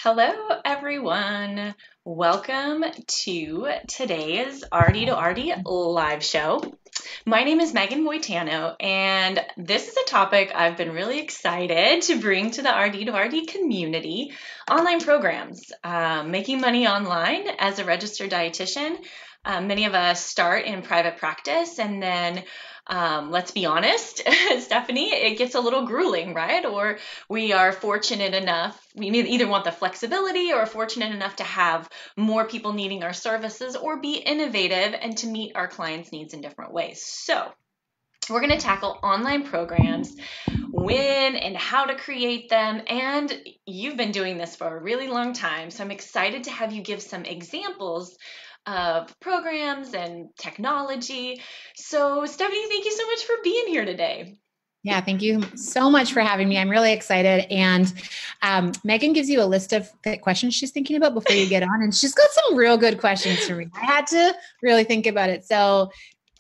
Hello, everyone. Welcome to today's RD2RD Live Show. My name is Megan Boitano, and this is a topic I've been really excited to bring to the RD2RD community: online programs, making money online as a registered dietitian. Many of us start in private practice, and then let's be honest, Stephanie, it gets a little grueling, right? Or we are fortunate enough, we either want the flexibility or are fortunate enough to have more people needing our services or be innovative and to meet our clients' needs in different ways. So we're going to tackle online programs, when and how to create them, and you've been doing this for a really long time, so I'm excited to have you give some examples of programs and technology. So Stephanie, thank you so much for being here today. Yeah, thank you so much for having me. I'm really excited. And Megan gives you a list of questions she's thinking about before you get on. And she's got some real good questions for me. I had to really think about it. So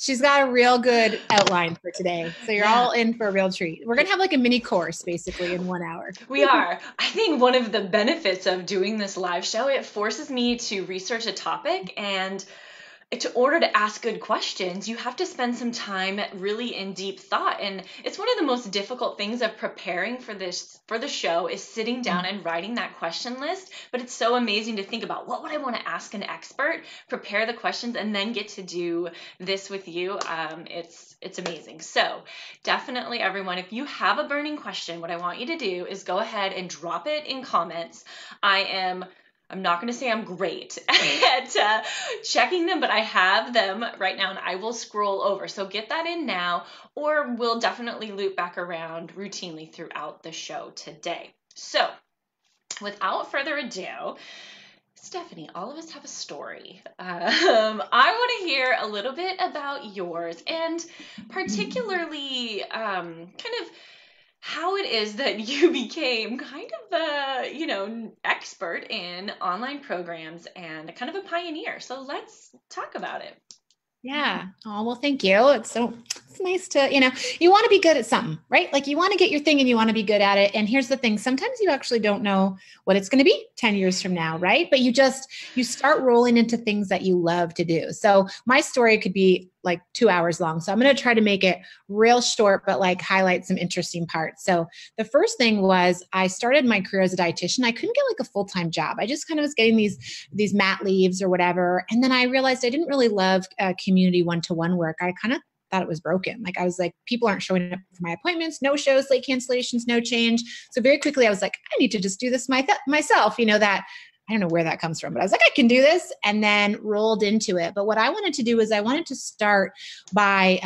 she's got a real good outline for today. So you're all in for a real treat. We're going to have like a mini course basically in 1 hour. We are. I think one of the benefits of doing this live show, it forces me to research a topic, and in order to ask good questions, you have to spend some time really in deep thought. And it's one of the most difficult things of preparing for the show is sitting down and writing that question list. But it's so amazing to think about, what would I want to ask an expert, prepare the questions, and then get to do this with you. It's amazing. So definitely, everyone, if you have a burning question, what I want you to do is go ahead and drop it in comments. I'm not going to say I'm great at checking them, but I have them right now and I will scroll over. So get that in now, or we'll definitely loop back around routinely throughout the show today. So without further ado, Stephanie, all of us have a story. I want to hear a little bit about yours, and particularly kind of how it is that you became kind of a, expert in online programs and kind of a pioneer. So let's talk about it. Yeah. Oh, well, thank you. It's nice to, you want to be good at something, right? Like you want to get your thing and you want to be good at it. And here's the thing. Sometimes you actually don't know what it's going to be 10 years from now, right? But you start rolling into things that you love to do. So my story could be like 2 hours long. So I'm going to try to make it real short, but like highlight some interesting parts. So the first thing was I started my career as a dietitian. I couldn't get like a full-time job. I just kind of was getting these mat leaves or whatever. And then I realized I didn't really love community one-to-one work. I kind of thought it was broken. Like I was like, people aren't showing up for my appointments, no shows, late cancellations, no change. So very quickly I was like, I need to just do this myself, that I don't know where that comes from, but I was like, I can do this, and then rolled into it. But what I wanted to do is I wanted to start by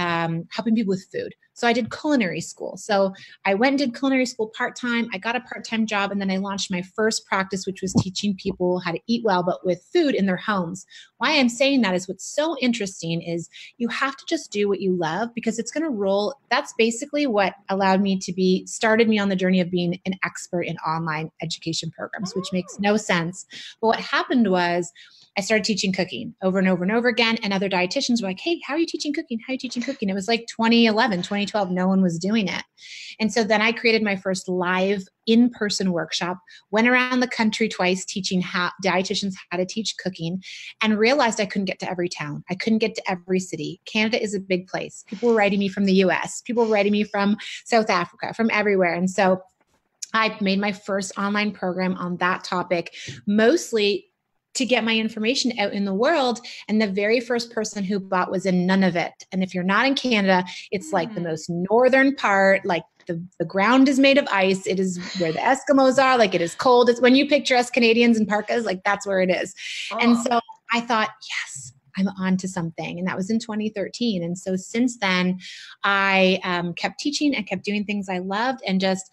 helping people with food. So I did culinary school. So I went and did culinary school part-time. I got a part-time job, and then I launched my first practice, which was teaching people how to eat well, but with food in their homes. Why I'm saying that is what's so interesting is you have to just do what you love, because it's going to roll. That's basically what started me on the journey of being an expert in online education programs, which makes no sense. But what happened was I started teaching cooking over and over and over again. And other dietitians were like, hey, how are you teaching cooking? How are you teaching cooking? It was like 2011, 2012. No one was doing it. And so then I created my first live in-person workshop, went around the country twice teaching dietitians how to teach cooking, and realized I couldn't get to every town. I couldn't get to every city. Canada is a big place. People were writing me from the US. People were writing me from South Africa, from everywhere. And so I made my first online program on that topic, mostly to get my information out in the world. And the very first person who bought was in Nunavut. And if you're not in Canada, it's like the most northern part, like the ground is made of ice. It is where the Eskimos are. Like it is cold. It's when you picture us Canadians in parkas, like that's where it is. Oh. And so I thought, yes, I'm on to something. And that was in 2013. And so since then, I kept teaching and kept doing things I loved and just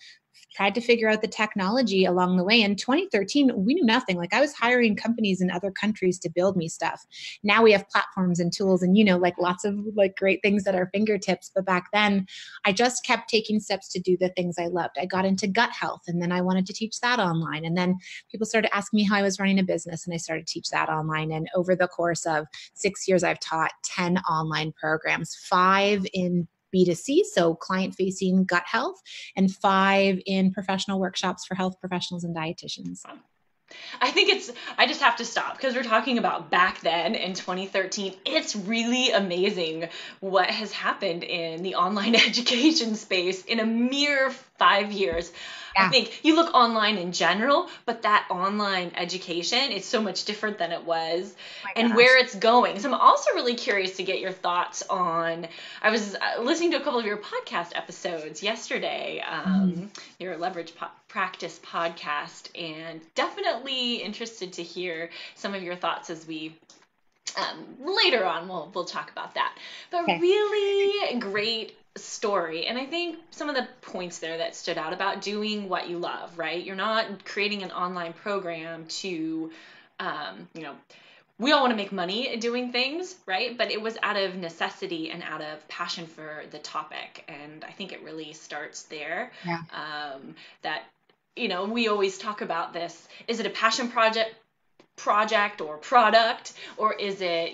tried to figure out the technology along the way. In 2013, we knew nothing. Like I was hiring companies in other countries to build me stuff. Now we have platforms and tools and, like lots of like great things at our fingertips. But back then I just kept taking steps to do the things I loved. I got into gut health, and then I wanted to teach that online. And then people started asking me how I was running a business, and I started to teach that online. And over the course of 6 years, I've taught 10 online programs, 5 in B2C, so client-facing gut health, and 5 in professional workshops for health professionals and dietitians. I think I just have to stop because we're talking about back then in 2013. It's really amazing what has happened in the online education space in a mere 5 years. Yeah. I think you look online in general, but that online education is so much different than it was and where it's going. So I'm also really curious to get your thoughts on, I was listening to a couple of your podcast episodes yesterday, your Leverage Practice podcast, and definitely interested to hear some of your thoughts as we later on we'll talk about that. But really great story. And I think some of the points there that stood out about doing what you love, right? You're not creating an online program to, we all want to make money doing things, right? But it was out of necessity and out of passion for the topic. And I think it really starts there. Yeah. That, we always talk about this. Is it a passion project or product, or is it,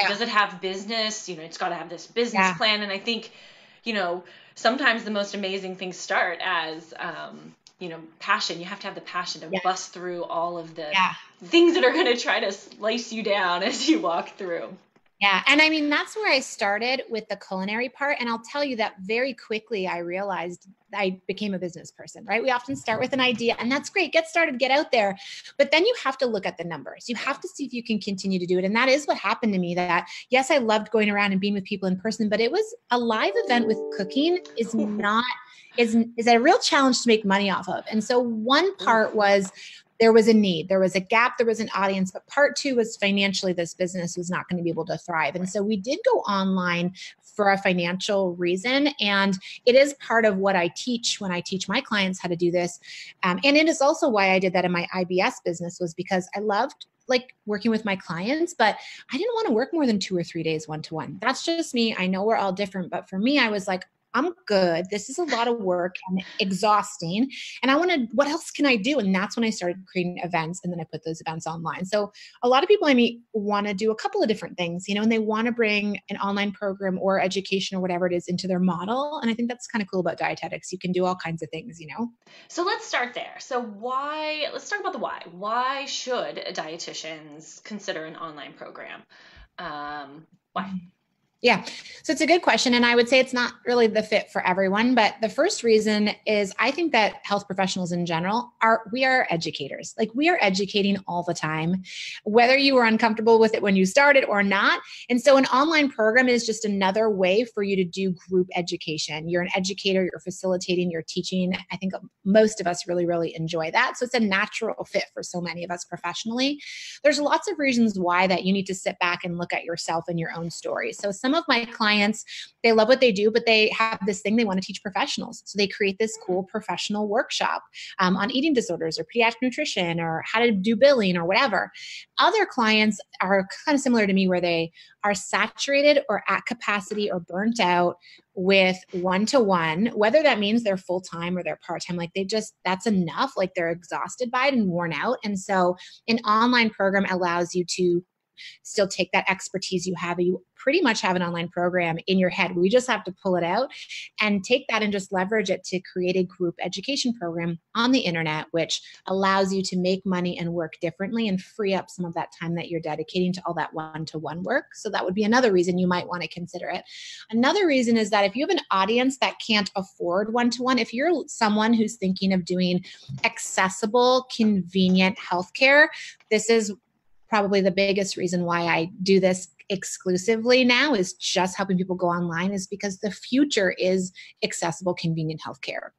does it have business? It's got to have this business plan. And I think, sometimes the most amazing things start as, passion. You have to have the passion to bust through all of the things that are going to try to slice you down as you walk through. Yeah. And I mean, that's where I started with the culinary part. And I'll tell you that very quickly, I realized I became a business person, right? We often start with an idea, and that's great. Get started, get out there. But then you have to look at the numbers. You have to see if you can continue to do it. And that is what happened to me. That, yes, I loved going around and being with people in person, but it was a live event with cooking is a real challenge to make money off of. And so one part was, there was a need, there was a gap, there was an audience, but part two was financially, this business was not going to be able to thrive. And so we did go online for a financial reason. And it is part of what I teach when I teach my clients how to do this. And it is also why I did that in my IBS business, was because I loved working with my clients, but I didn't want to work more than 2 or 3 days one-to-one. That's just me. I know we're all different, but for me, I was like, I'm good. This is a lot of work and exhausting. And what else can I do? And that's when I started creating events. And then I put those events online. So a lot of people I meet want to do a couple of different things, and they want to bring an online program or education or whatever it is into their model. And I think that's kind of cool about dietetics. You can do all kinds of things, So let's start there. So let's talk about the why. Why should dietitians consider an online program? Why? Yeah. So it's a good question. And I would say it's not really the fit for everyone. But the first reason is I think that health professionals in general we are educators. We are educating all the time, whether you were uncomfortable with it when you started or not. And so an online program is just another way for you to do group education. You're an educator, you're facilitating, you're teaching. I think most of us really, really enjoy that. So it's a natural fit for so many of us professionally. There's lots of reasons why that you need to sit back and look at yourself and your own story. So some of my clients, they love what they do, but they have this thing they want to teach professionals. So they create this cool professional workshop on eating disorders or pediatric nutrition or how to do billing or whatever. Other clients are kind of similar to me, where they are saturated or at capacity or burnt out with one-to-one, whether that means they're full-time or they're part-time. That's enough. They're exhausted by it and worn out. And so an online program allows you to still take that expertise you have. You pretty much have an online program in your head. We just have to pull it out and take that and just leverage it to create a group education program on the internet, which allows you to make money and work differently and free up some of that time that you're dedicating to all that one-to-one work. So that would be another reason you might want to consider it. Another reason is that if you have an audience that can't afford one-to-one, if you're someone who's thinking of doing accessible, convenient healthcare, this is probably the biggest reason why I do this exclusively now, is just helping people go online, is because the future is accessible, convenient healthcare.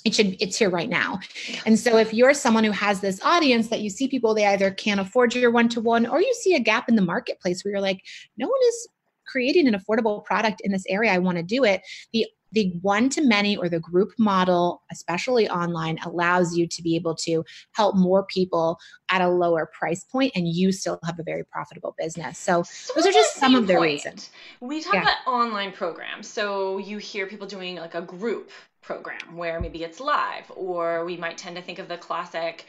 It's here right now. And so if you're someone who has this audience that you see people, they either can't afford your one-to-one, or you see a gap in the marketplace where you're like, no one is creating an affordable product in this area, I want to do it. The one-to-many or the group model, especially online, allows you to be able to help more people at a lower price point, and you still have a very profitable business. So those are just some of the reasons. We talk about online programs. So you hear people doing a group program where maybe it's live, or we might tend to think of the classic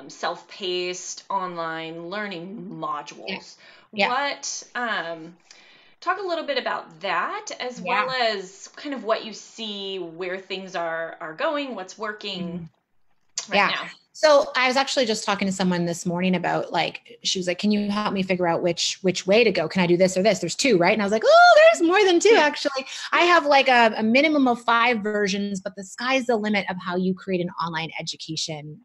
self-paced online learning modules. Talk a little bit about that, as well as kind of what you see, where things are going, what's working. right now? So I was actually just talking to someone this morning about like, she was like, can you help me figure out which way to go? Can I do this or this? There's 2, right? And I was like, oh, there's more than 2 actually. I have like a minimum of 5 versions, but the sky's the limit of how you create an online education,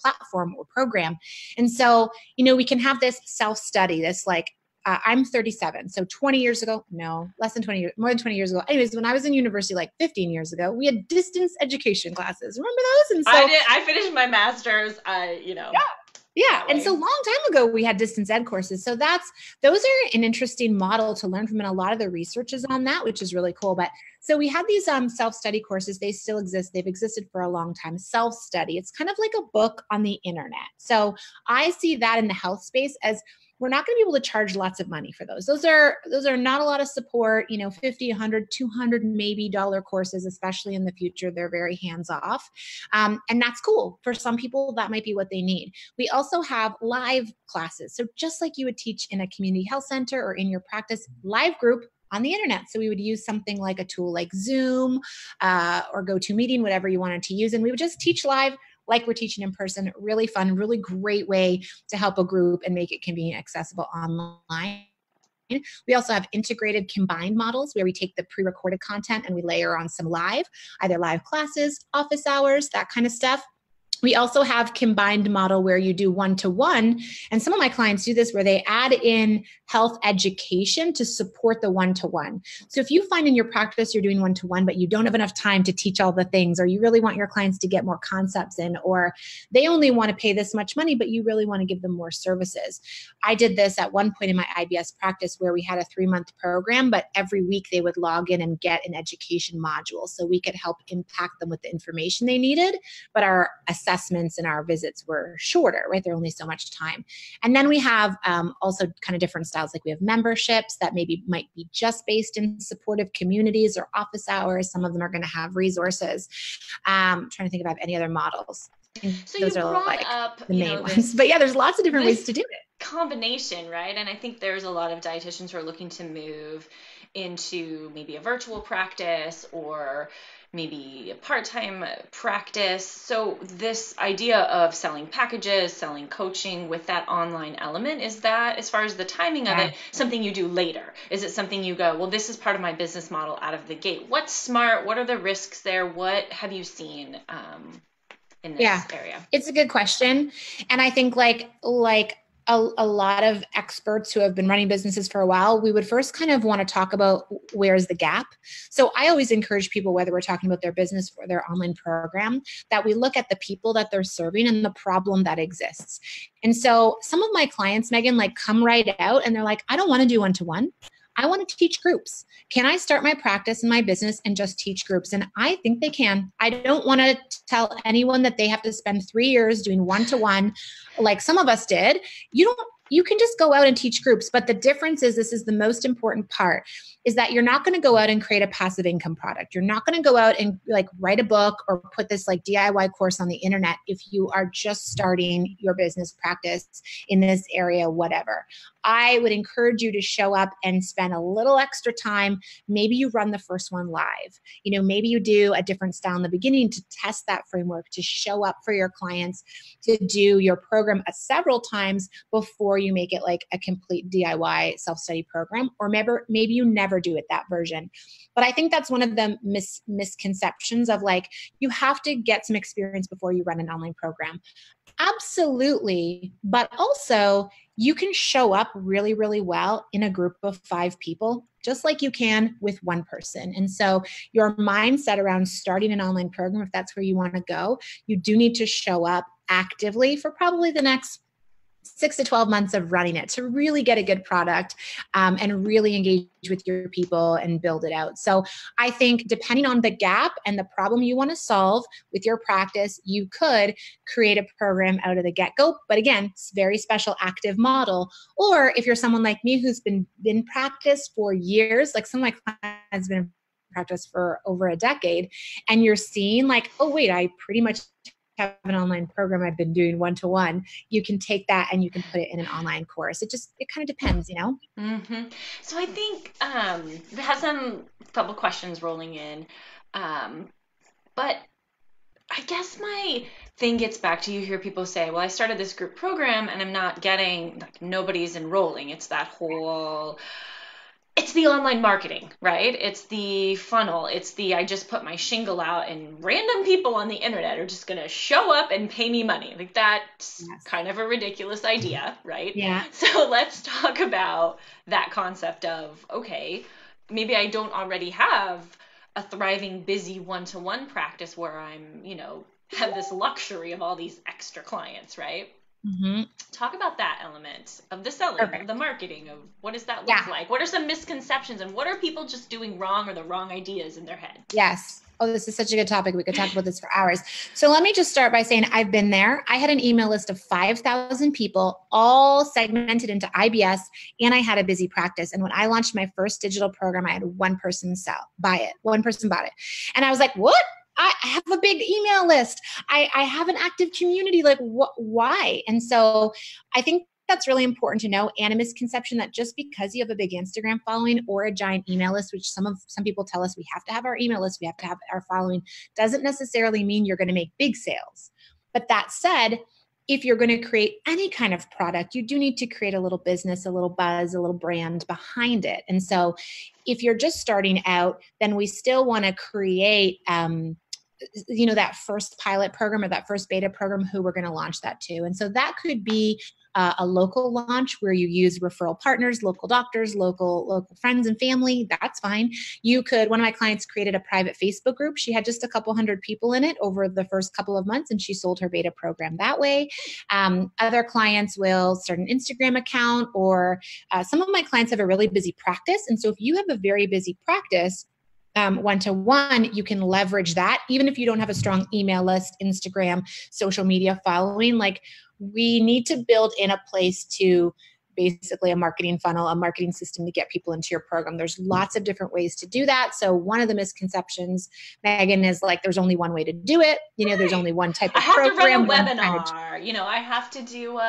platform or program. And so, we can have this self-study, this like, I'm 37. So 20 years ago, no, less than 20 years, more than 20 years ago. Anyways, when I was in university, like 15 years ago, we had distance education classes. Remember those? And so I finished my master's, Yeah. And so a long time ago, we had distance ed courses. So those are an interesting model to learn from. And a lot of the research is on that, which is really cool. But so we had these self-study courses. They still exist. They've existed for a long time. Self-study. It's kind of like a book on the internet. So I see that in the health space as we're not going to be able to charge lots of money for those. Those are not a lot of support, 50, 100, 200 maybe dollar courses, especially in the future. They're very hands off. And that's cool. For some people, that might be what they need. We also have live classes. So just like you would teach in a community health center or in your practice, live group on the internet. So we would use something like a tool like Zoom or GoToMeeting, whatever you wanted to use. And we would just teach live like we're teaching in person. Really fun, really great way to help a group and make it convenient, accessible online. We also have integrated combined models where we take the pre-recorded content and we layer on some either live classes, office hours, that kind of stuff. We also have combined model where you do one-to-one. And some of my clients do this where they add in health education to support the one-to-one. So if you find in your practice you're doing one-to-one, but you don't have enough time to teach all the things, or you really want your clients to get more concepts in, or they only want to pay this much money, but you really want to give them more services. I did this at one point in my IBS practice where we had a 3-month program, but every week they would log in and get an education module so we could help impact them with the information they needed, but our assessments and our visits were shorter, right? They're only so much time. And then we have also kind of different styles. Like we have memberships that might be just based in supportive communities or office hours. Some of them are going to have resources. I'm trying to think about any other models. So those you are brought like up the main ones. But yeah, there's lots of different ways to do it. Combination, right? And I think there's a lot of dietitians who are looking to move into maybe a virtual practice or maybe a part-time practice. So this idea of selling packages, selling coaching with that online element, is that, as far as the timing of it, something you do later? Is it something you go, well, this is part of my business model out of the gate? What's smart? What are the risks there? What have you seen in this area? It's a good question. And I think like a lot of experts who have been running businesses for a while, we would first kind of want to talk about where's the gap. So I always encourage people, whether we're talking about their business or their online program, that we look at the people that they're serving and the problem that exists. And so some of my clients, Megan, like come right out and they're like, I don't want to do one-to-one. I want to teach groups. Can I start my practice and my business and just teach groups? And I think they can. I don't want to tell anyone that they have to spend 3 years doing one-to-one like some of us did. You can just go out and teach groups. But the difference is, this is the most important part, is that you're not going to go out and create a passive income product. You're not going to go out and like write a book or put this like DIY course on the internet if you are just starting your business practice in this area, whatever. I would encourage you to show up and spend a little extra time. Maybe you run the first one live. Maybe you do a different style in the beginning to test that framework, to show up for your clients, to do your program several times before you make it like a complete DIY self-study program. Or maybe you never do it that version. But I think that's one of the misconceptions of like, you have to get some experience before you run an online program. Absolutely. But also you can show up really, really well in a group of 5 people, just like you can with one person. And so your mindset around starting an online program, if that's where you want to go, you do need to show up actively for probably the next 6 to 12 months of running it to really get a good product and really engage with your people and build it out. So I think depending on the gap and the problem you want to solve with your practice, you could create a program out of the get-go. But again, it's a very special active model. Or if you're someone like me who's been in practice for years, like some of my clients have been in practice for over a decade, and you're seeing like, oh, wait, I pretty much have an online program I've been doing one-to-one, you can take that and you can put it in an online course. It kind of depends, Mm-hmm. So I think we have some couple questions rolling in, but I guess my thing gets back to, you hear people say, well, I started this group program and I'm not getting, like, nobody's enrolling. It's that whole, it's the online marketing, right? It's the funnel. It's the, I just put my shingle out and random people on the internet are just going to show up and pay me money. Like, that's Yes. kind of a ridiculous idea, right? Yeah. So let's talk about that concept of, okay, maybe I don't already have a thriving, busy one-to-one practice where I'm, have this luxury of all these extra clients, right? Mm-hmm. Talk about that element of the selling, Perfect. of the marketing, of what does that look Yeah. like? What are some misconceptions and what are people just doing wrong or the wrong ideas in their head? Yes. Oh, this is such a good topic. We could talk about this for hours. So let me just start by saying I've been there. I had an email list of 5,000 people, all segmented into IBS, and I had a busy practice. And when I launched my first digital program, I had one person buy it. One person bought it. And I was like, what? I have a big email list. I have an active community. Like, why? And so I think that's really important to know, and a misconception that just because you have a big Instagram following or a giant email list, which some people tell us we have to have our email list, we have to have our following, doesn't necessarily mean you're going to make big sales. But that said, if you're going to create any kind of product, you do need to create a little business, a little buzz, a little brand behind it. And so if you're just starting out, then we still want to create that first pilot program or that first beta program, who we're going to launch that to. And so that could be a local launch where you use referral partners, local doctors, local friends and family. That's fine. One of my clients created a private Facebook group. She had just a couple hundred people in it over the first couple of months, and she sold her beta program that way. Other clients will start an Instagram account, or some of my clients have a really busy practice. And so if you have a very busy practice, one-to-one, you can leverage that. Even if you don't have a strong email list, Instagram, social media following, like, we need to build in a place to basically a marketing funnel, a marketing system to get people into your program. There's lots of different ways to do that. So one of the misconceptions, Megan, is like, there's only one way to do it. Right. There's only one type of I have program. to run a webinar. I have to do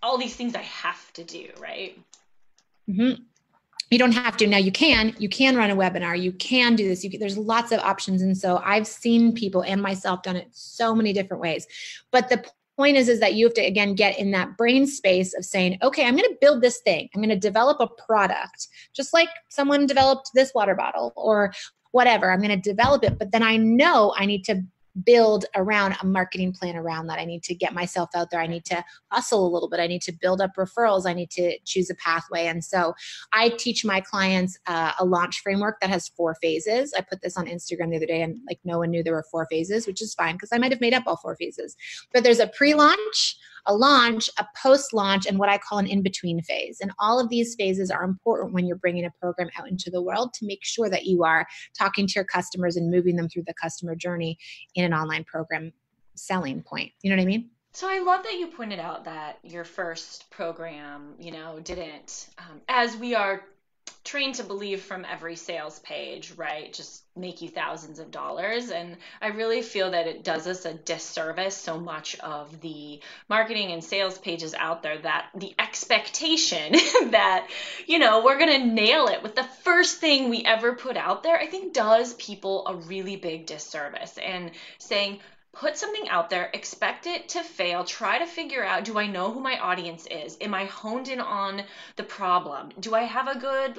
all these things I have to do, right? Mm-hmm. You don't have to. Now you can run a webinar. You can do this. There's lots of options. And so I've seen people and myself done it so many different ways. But the point is that you have to, again, get in that brain space of saying, okay, I'm going to build this thing. I'm going to develop a product, just like someone developed this water bottle or whatever. I'm going to develop it. But then I know I need to build around a marketing plan around that. I need to get myself out there. I need to hustle a little bit. I need to build up referrals. I need to choose a pathway. And so I teach my clients a launch framework that has 4 phases. I put this on Instagram the other day, and like, no one knew there were 4 phases, which is fine because I might have made up all 4 phases. But there's a pre-launch, a launch, a post-launch, and what I call an in-between phase. And all of these phases are important when you're bringing a program out into the world to make sure that you are talking to your customers and moving them through the customer journey in an online program selling point. You know what I mean? So I love that you pointed out that your first program, didn't, as we are trained to believe from every sales page, right, just make you thousands of dollars. And I really feel that it does us a disservice, so much of the marketing and sales pages out there, that the expectation that, we're going to nail it with the first thing we ever put out there, I think does people a really big disservice. And saying, put something out there, expect it to fail, try to figure out, do I know who my audience is? Am I honed in on the problem? Do I have a good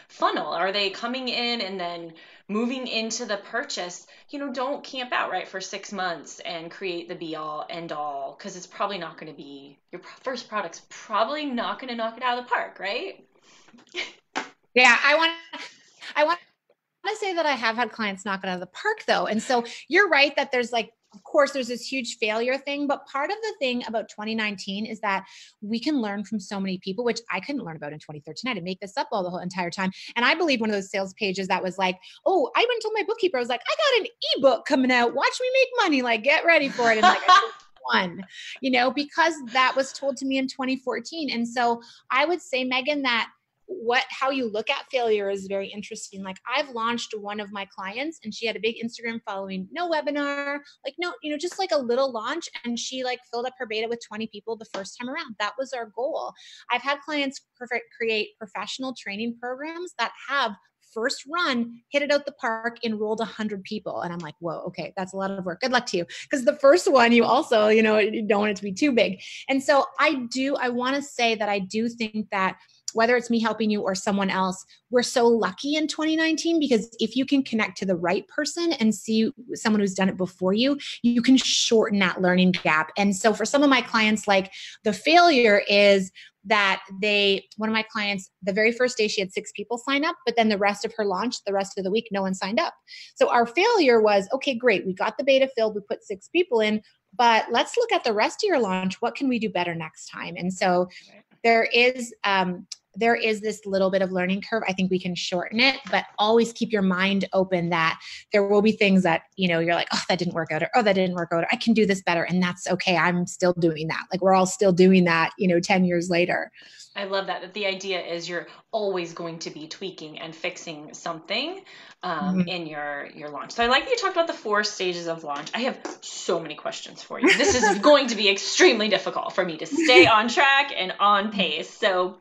funnel? Are they coming in and then moving into the purchase? Don't camp out, right, for 6 months and create the be all end all, because it's probably not going to be, your first product's probably not going to knock it out of the park, right? Yeah, I want to say that I have had clients knock it out of the park though. And so you're right that there's of course, there's this huge failure thing, but part of the thing about 2019 is that we can learn from so many people, which I couldn't learn about in 2013. I didn't make this up all the whole entire time. And I believe one of those sales pages that was like, oh, I even told my bookkeeper, I was like, I got an ebook coming out. Watch me make money. Like, get ready for it. And I won, because that was told to me in 2014. And so I would say, Megan, that how you look at failure is very interesting. Like, I've launched one of my clients and she had a big Instagram following, no webinar, just like a little launch. And she filled up her beta with 20 people the first time around. That was our goal. I've had clients create professional training programs that have first run, hit it out the park, enrolled 100 people. And I'm like, whoa, okay, that's a lot of work. Good luck to you. Because the first one, you also, you don't want it to be too big. And so I want to say that I do think that whether it's me helping you or someone else, we're so lucky in 2019 because if you can connect to the right person and see someone who's done it before you, you can shorten that learning gap. And so for some of my clients, like the failure is that one of my clients, the very first day she had 6 people sign up, but then the rest of her launch, the rest of the week, no one signed up. So our failure was, okay, great. We got the beta filled. We put 6 people in, but let's look at the rest of your launch. What can we do better next time? And so there is this little bit of learning curve. I think we can shorten it, but always keep your mind open that there will be things that, you're like, oh, that didn't work out, or oh, that didn't work out, or I can do this better. And that's okay. I'm still doing that. Like we're all still doing that, 10 years later. I love that the idea is you're always going to be tweaking and fixing something in your launch. So I like that you talked about the 4 stages of launch. I have so many questions for you. This is going to be extremely difficult for me to stay on track and on pace. So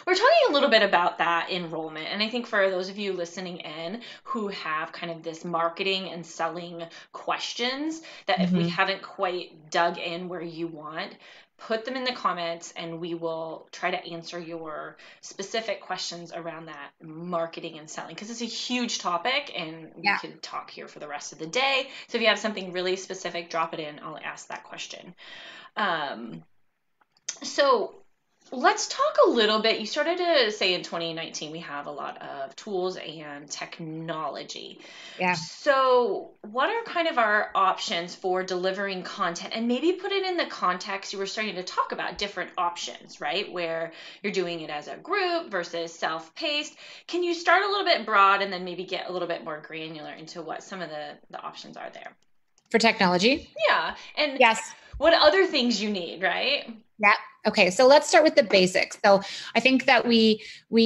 we're talking a little bit about that enrollment. And I think for those of you listening in who have kind of this marketing and selling questions that if we haven't quite dug in where you want, put them in the comments and we will try to answer your specific questions around that marketing and selling, because it's a huge topic and we could talk here for the rest of the day. So if you have something really specific, drop it in. I'll ask that question. So let's talk a little bit. You started to say in 2019, we have a lot of tools and technology. Yeah. So what are kind of our options for delivering content, and maybe put it in the context you were starting to talk about different options, right? Where you're doing it as a group versus self-paced. Can you start a little bit broad and then maybe get a little bit more granular into what some of the options are there? For technology? Yeah. And yes. What other things you need, right? Yeah. Okay. So let's start with the basics. So I think that we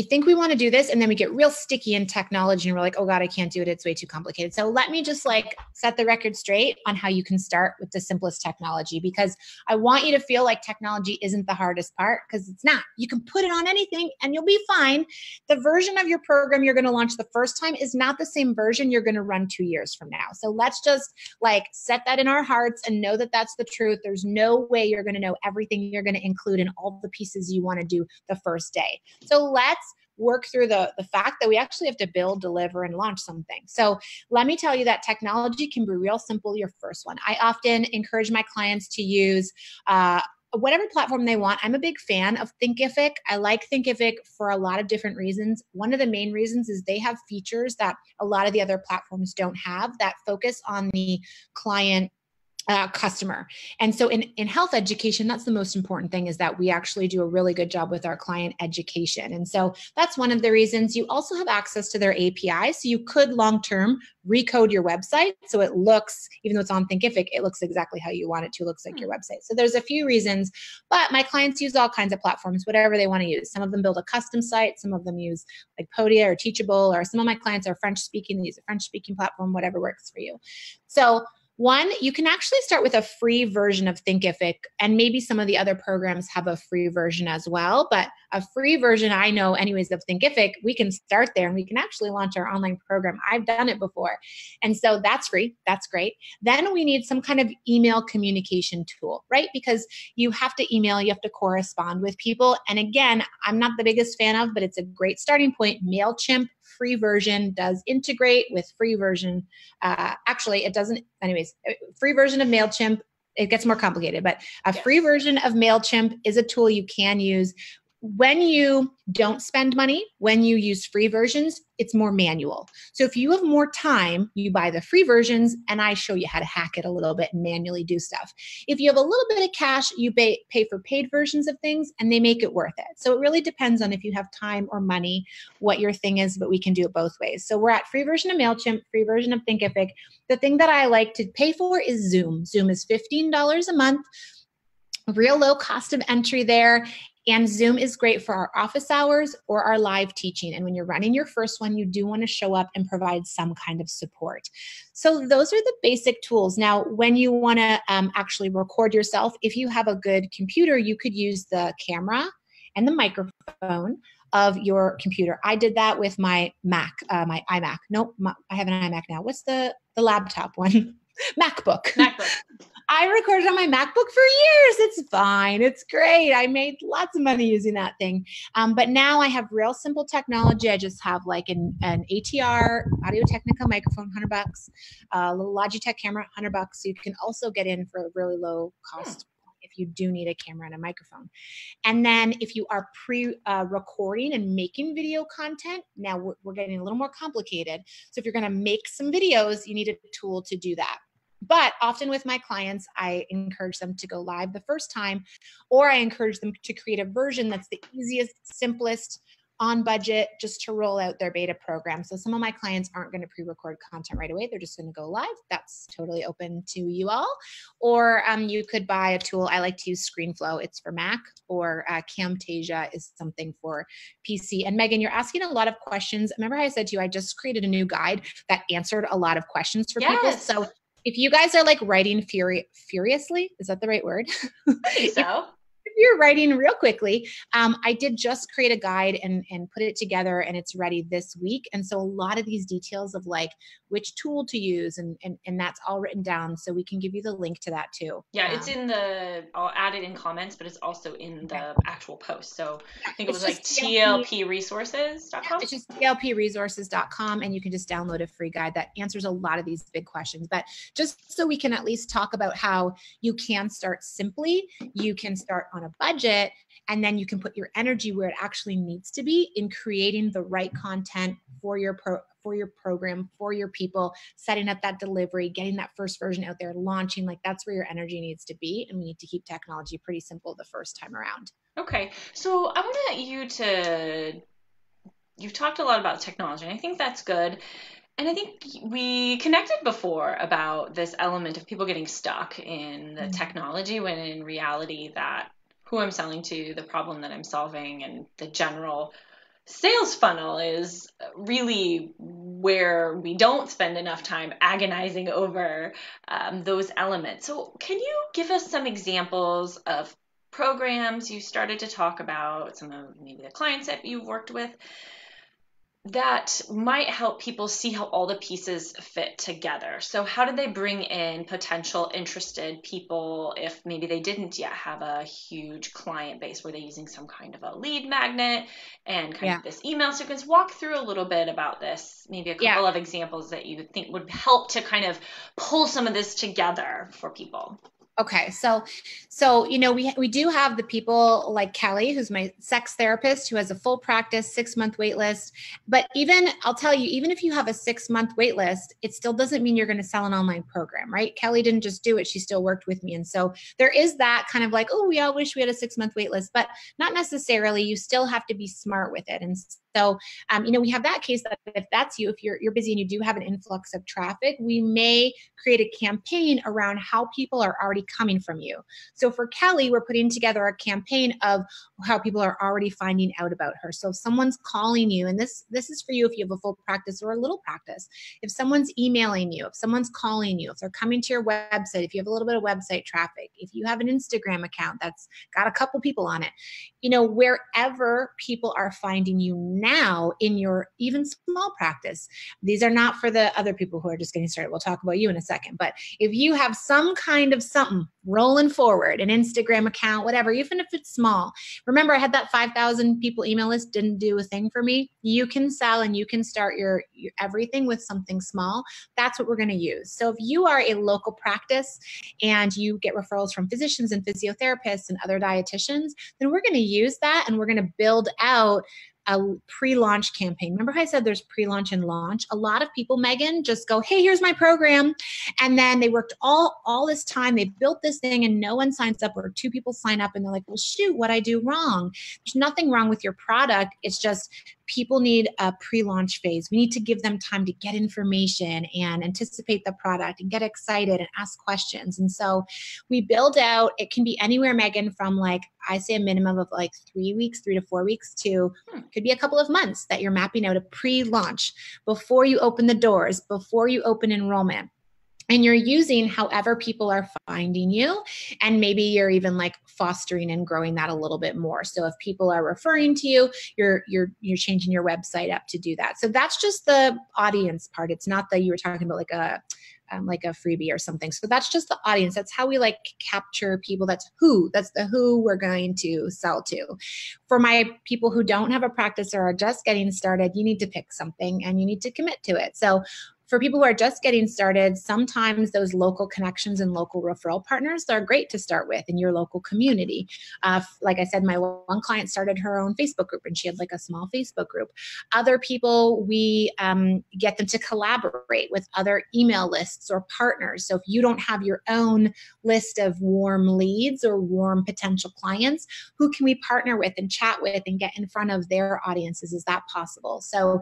think we want to do this and then we get real sticky in technology and we're like, oh God, I can't do it. It's way too complicated. So let me just set the record straight on how you can start with the simplest technology, because I want you to feel like technology isn't the hardest part, because it's not. You can put it on anything and you'll be fine. The version of your program you're going to launch the first time is not the same version you're going to run 2 years from now. So let's just set that in our hearts and know that that's the truth. There's no way you're going to know everything you're going to include in all the pieces you want to do the first day. So let's work through the fact that we actually have to build, deliver, and launch something. So let me tell you that technology can be real simple your first one. I often encourage my clients to use whatever platform they want. I'm a big fan of Thinkific. I like Thinkific for a lot of different reasons. One of the main reasons is they have features that a lot of the other platforms don't have that focus on the client customer. And so in health education, that's the most important thing, is that we actually do a really good job with our client education. And so that's one of the reasons. You also have access to their API. So you could long-term recode your website so it looks, even though it's on Thinkific, it looks exactly how you want it to. It looks like your website. So there's a few reasons, but my clients use all kinds of platforms, whatever they want to use. Some of them build a custom site. Some of them use Podia or Teachable, or some of my clients are French speaking. They use a French speaking platform, whatever works for you. So one, you can actually start with a free version of Thinkific, and maybe some of the other programs have a free version as well, but a free version, I know anyways, of Thinkific, we can start there and we can actually launch our online program. I've done it before. And so that's free. That's great. Then we need some kind of email communication tool, right? Because you have to email, you have to correspond with people. And again, I'm not the biggest fan of, but it's a great starting point. MailChimp free version does integrate with free version. Actually, it doesn't. Anyways, free version of MailChimp, it gets more complicated, but a free version of MailChimp is a tool you can use. When you don't spend money, when you use free versions, it's more manual. So if you have more time, you buy the free versions and I show you how to hack it a little bit and manually do stuff. If you have a little bit of cash, you pay for paid versions of things and they make it worth it. So it really depends on if you have time or money, what your thing is, but we can do it both ways. So we're at free version of MailChimp, free version of Thinkific. The thing that I like to pay for is Zoom. Zoom is $15 a month, real low cost of entry there. And Zoom is great for our office hours or our live teaching. And when you're running your first one, you do want to show up and provide some kind of support. So those are the basic tools. Now, when you want to actually record yourself, if you have a good computer, you could use the camera and the microphone. of your computer. I did that with my Mac, my iMac. Nope, I have an iMac now. What's the laptop one? MacBook. I recorded on my MacBook for years. It's fine. It's great. I made lots of money using that thing. But now I have real simple technology. I just have like an ATR, Audio-Technica microphone, $100, a little Logitech camera, $100. So you can also get in for a really low cost if you do need a camera and a microphone. And then if you are recording and making video content, now we're getting a little more complicated. So if you're going to make some videos, you need a tool to do that. But often with my clients, I encourage them to go live the first time, or I encourage them to create a version that's the easiest, simplest, on budget, just to roll out their beta program. So some of my clients aren't going to pre-record content right away. They're just going to go live. That's totally open to you all. Or you could buy a tool. I like to use ScreenFlow. It's for Mac, or Camtasia is something for PC. And Megan, you're asking a lot of questions. Remember how I said to you, I just created a new guide that answered a lot of questions for people. So if you guys are like writing furiously, is that the right word? I think so. If you're writing real quickly, I did just create a guide and put it together, and it's ready this week. And so a lot of these details of like which tool to use and that's all written down. So we can give you the link to that too. Yeah, it's I'll add it in comments, but it's also in the actual post. So I think it was like tlpresources.com. It's just tlpresources.com, and you can just download a free guide that answers a lot of these big questions. But just so we can at least talk about how you can start simply, you can start on a budget, and then you can put your energy where it actually needs to be in creating the right content for your program, for your people, setting up that delivery, getting that first version out there, launching. Like that's where your energy needs to be. And we need to keep technology pretty simple the first time around. Okay. So I want you've talked a lot about technology, and I think that's good. And I think we connected before about this element of people getting stuck in the technology, when in reality that who I'm selling to, the problem that I'm solving, and the general sales funnel is really where we don't spend enough time agonizing over those elements. So can you give us some examples of programs you started to talk about, some of maybe the clients that you've worked with, that might help people see how all the pieces fit together? So how did they bring in potential interested people if maybe they didn't yet have a huge client base? Were they using some kind of a lead magnet and kind of this email sequence? Walk through a little bit about this, maybe a couple of examples that you would think would help to kind of pull some of this together for people. Okay. So, we do have the people like Kelly, who's my sex therapist, who has a full practice, 6-month wait list. But I'll tell you, even if you have a 6-month wait list, it still doesn't mean you're going to sell an online program, right? Kelly didn't just do it. She still worked with me. And so there is that kind of like, oh, we all wish we had a 6-month wait list, but not necessarily. You still have to be smart with it. And so, we have that case that if that's you, if you're busy and you do have an influx of traffic, we may create a campaign around how people are already coming from you. So for Kelly, we're putting together a campaign of how people are already finding out about her. So if someone's calling you, and this is for you if you have a full practice or a little practice, if someone's emailing you, if someone's calling you, if they're coming to your website, if you have a little bit of website traffic, if you have an Instagram account that's got a couple people on it, wherever people are finding you now in your even small practice. These are not for the other people who are just getting started. We'll talk about you in a second. But if you have some kind of something rolling forward, an Instagram account, whatever, even if it's small. Remember, I had that 5,000 people email list, didn't do a thing for me. You can sell and you can start your everything with something small. That's what we're going to use. So if you are a local practice and you get referrals from physicians and physiotherapists and other dietitians, then we're going to use that and we're going to build out a pre-launch campaign. Remember how I said there's pre-launch and launch? A lot of people, Megan, just go, hey, here's my program. And then they worked all this time. They built this thing and no one signs up, or 2 people sign up and they're like, well, shoot, what'd I do wrong? There's nothing wrong with your product. It's just people need a pre-launch phase. We need to give them time to get information and anticipate the product and get excited and ask questions. And so we build out, it can be anywhere, Megan, from like, I say a minimum of like 3 weeks, 3 to 4 weeks to could be a couple of months that you're mapping out a pre-launch before you open the doors, before you open enrollment. And you're using however people are finding you. And maybe you're even like fostering and growing that a little bit more. So if people are referring to you, you're changing your website up to do that. So that's just the audience part. It's not that you were talking about like a freebie or something. So that's just the audience. That's how we like capture people. That's the who we're going to sell to. For my people who don't have a practice or are just getting started, you need to pick something and you need to commit to it. So for people who are just getting started, sometimes those local connections and local referral partners are great to start with in your local community. Like I said, my one client started her own Facebook group and she had like a small Facebook group. Other people, we get them to collaborate with other email lists or partners. So if you don't have your own list of warm leads or warm potential clients, who can we partner with and chat with and get in front of their audiences? Is that possible? So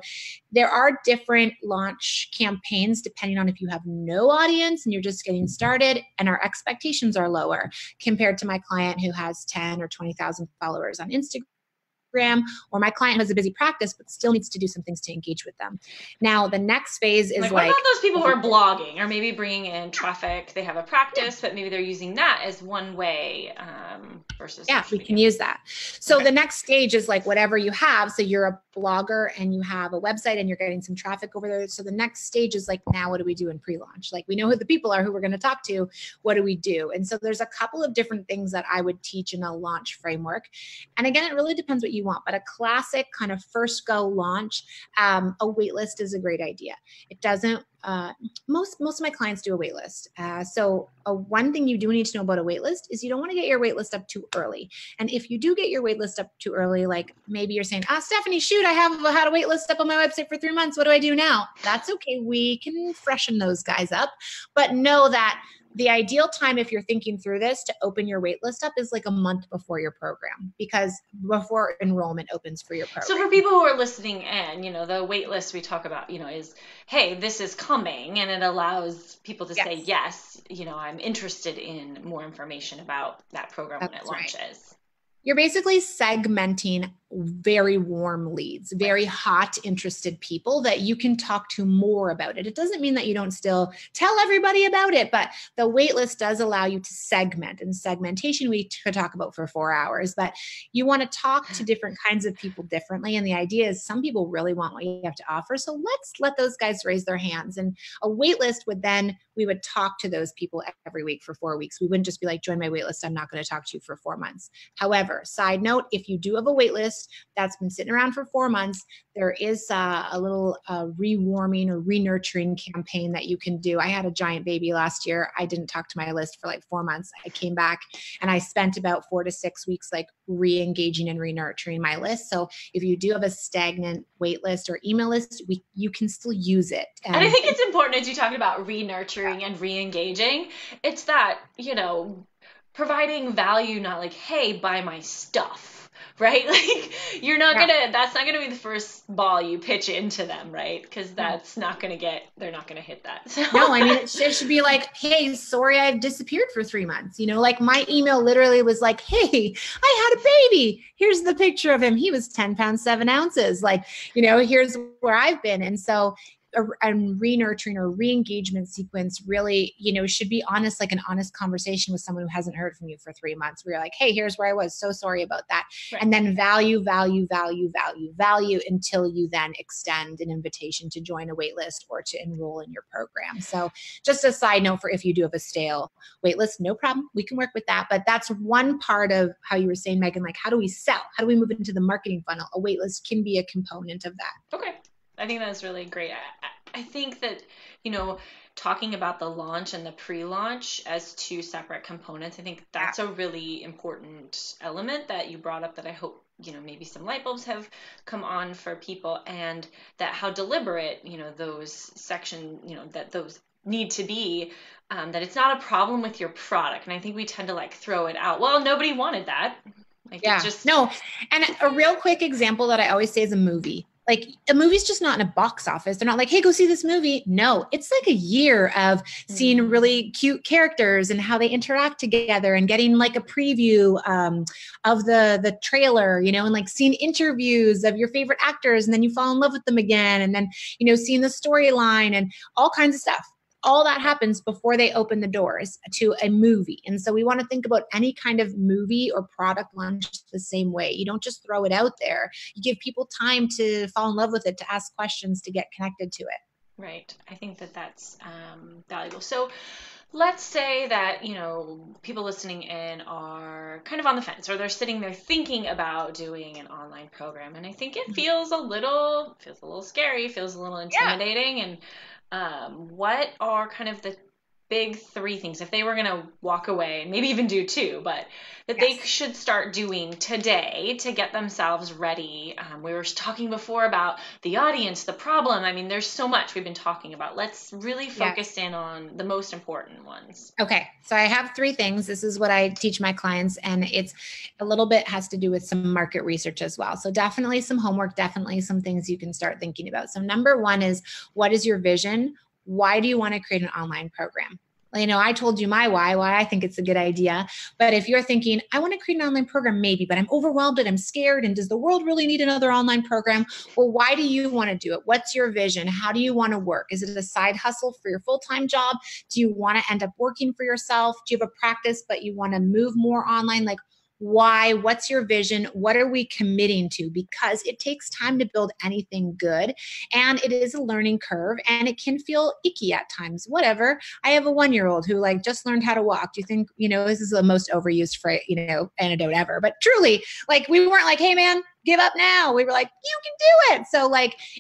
there are different launch campaigns depending on if you have no audience and you're just getting started, and our expectations are lower compared to my client who has 10 or 20,000 followers on Instagram, or my client has a busy practice but still needs to do some things to engage with them. Now, the next phase is what about those people who are blogging or maybe bringing in traffic? They have a practice, but maybe they're using that as one way versus we can use that. So the next stage is like whatever you have. So you're a blogger and you have a website and you're getting some traffic over there. So the next stage is like, now what do we do in pre-launch? Like we know who the people are who we're going to talk to. What do we do? And so there's a couple of different things that I would teach in a launch framework. And again, it really depends what you want, but a classic kind of first go launch, a wait list is a great idea. It doesn't, most of my clients do a wait list. So one thing you do need to know about a wait list is you don't want to get your wait list up too early. And if you do get your wait list up too early, like maybe you're saying, Stephanie, shoot, I have had a wait list up on my website for 3 months. What do I do now? That's okay. We can freshen those guys up, but know that the ideal time, if you're thinking through this, to open your wait list up is like a month before your program, because before enrollment opens for your program. So for people who are listening in, the wait list we talk about, is, hey, this is coming, and it allows people to say, yes, I'm interested in more information about that program when it launches. Right. You're basically segmenting very warm leads, very hot, interested people that you can talk to more about it. It doesn't mean that you don't still tell everybody about it, but the wait list does allow you to segment. And segmentation we could talk about for 4 hours, but you want to talk to different kinds of people differently. And the idea is some people really want what you have to offer. So let's let those guys raise their hands. And a wait list we would talk to those people every week for 4 weeks. We wouldn't just be like, join my wait list. I'm not going to talk to you for 4 months. However, side note, if you do have a wait list that's been sitting around for 4 months, there is a little rewarming or re-nurturing campaign that you can do. I had a giant baby last year. I didn't talk to my list for like 4 months. I came back and I spent about 4 to 6 weeks like re-engaging and re-nurturing my list. So if you do have a stagnant wait list or email list, you can still use it. And I think it's important, as you talked about re-nurturing and re-engaging, it's that, providing value, not like, hey, buy my stuff, right? Like that's not gonna be the first ball you pitch into them, right? Because they're not gonna hit that. So. No, I mean, it should be like, hey, sorry, I've disappeared for 3 months. Like my email literally was like, hey, I had a baby. Here's the picture of him. He was 10 pounds, 7 ounces. Like, here's where I've been. And so a re-nurturing or re-engagement sequence really, should be honest, like an honest conversation with someone who hasn't heard from you for 3 months, where you're like, hey, here's where I was. So sorry about that. Right. And then value until you then extend an invitation to join a wait list or to enroll in your program. So just a side note for if you do have a stale wait list, no problem. We can work with that. But that's one part of how you were saying, Megan, like, how do we sell? How do we move into the marketing funnel? A wait list can be a component of that. Okay. I think that's really great. I think that, talking about the launch and the pre-launch as two separate components, I think that's a really important element that you brought up that I hope, maybe some light bulbs have come on for people, and that how deliberate, those sections, that those need to be, that it's not a problem with your product. And I think we tend to like throw it out. Well, nobody wanted that. Like, no. And a real quick example that I always say is a movie. Like a movie's just not in a box office. They're not like, hey, go see this movie. No, it's like a year of seeing really cute characters and how they interact together and getting like a preview of the trailer, and like seeing interviews of your favorite actors, and then you fall in love with them again. And then, seeing the storyline and all kinds of stuff. all that happens before they open the doors to a movie. And so we want to think about any kind of movie or product launch the same way. You don't just throw it out there. You give people time to fall in love with it, to ask questions, to get connected to it. Right. I think that that's valuable. So let's say that, people listening in are kind of on the fence, or they're sitting there thinking about doing an online program. And I think it feels a little scary, feels a little intimidating. Yeah. And what are kind of the big three things, if they were going to walk away, maybe even do two, but that they should start doing today to get themselves ready? We were talking before about the audience, the problem. I mean, there's so much we've been talking about. Let's really focus in on the most important ones. Okay. So I have three things. This is what I teach my clients, and it's a little bit has to do with some market research as well. So definitely some homework, definitely some things you can start thinking about. So number one is, what is your vision? Why do you want to create an online program? I told you my why I think it's a good idea. But if you're thinking, I want to create an online program, maybe, but I'm overwhelmed and I'm scared. And does the world really need another online program? Well, why do you want to do it? What's your vision? How do you want to work? Is it a side hustle for your full-time job? Do you want to end up working for yourself? Do you have a practice, but you want to move more online? Why? What's your vision? What are we committing to? Because it takes time to build anything good, and it is a learning curve, and it can feel icky at times. Whatever. I have a 1-year-old who just learned how to walk. Do you think, this is the most overused phrase, anecdote ever? But truly, we weren't like, hey man, give up now. We were like, you can do it. So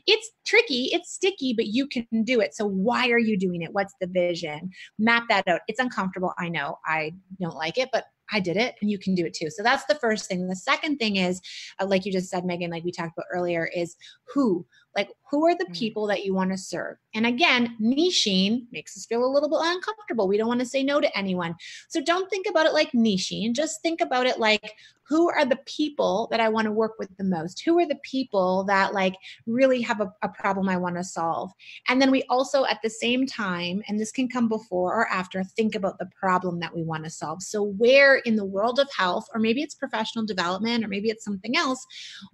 it's tricky, it's sticky, but you can do it. So why are you doing it? What's the vision? Map that out. It's uncomfortable. I know I don't like it, but I did it, and you can do it too. So that's the first thing. The second thing is, like you just said, Megan, like we talked about earlier, is who are the people that you want to serve? And again, niching makes us feel a little bit uncomfortable. We don't want to say no to anyone. So don't think about it like niching. Just think about it like, who are the people that I want to work with the most? Who are the people that really have a problem I want to solve? And then we also, at the same time, and this can come before or after, think about the problem that we want to solve. So where in the world of health, or maybe it's professional development, or maybe it's something else,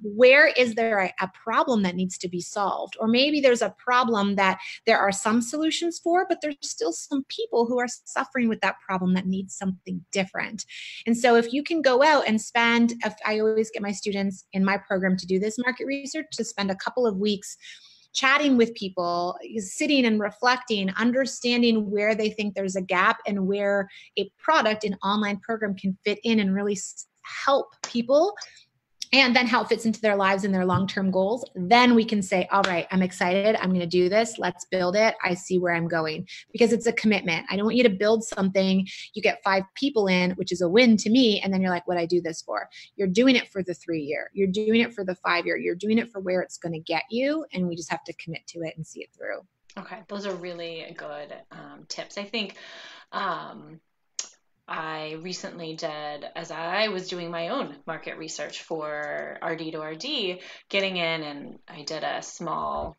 where is there a problem that needs to be solved? Or maybe there's a problem that there are some solutions for, but there's still some people who are suffering with that problem that need something different. And so if you can go out and I always get my students in my program to do this market research, to spend a couple of weeks chatting with people, sitting and reflecting, understanding where they think there's a gap and where a product, an online program, can fit in and really help people, and then how it fits into their lives and their long-term goals. Then we can say, all right, I'm excited. I'm going to do this. Let's build it. I see where I'm going, because it's a commitment. I don't want you to build something. You get 5 people in, which is a win to me. And then you're like, what I do this for? You're doing it for the 3-year. You're doing it for the 5-year. You're doing it for where it's going to get you. And we just have to commit to it and see it through. Okay. Those are really good tips. I think, I recently did, as I was doing my own market research for RD2RD, getting in, and I did a small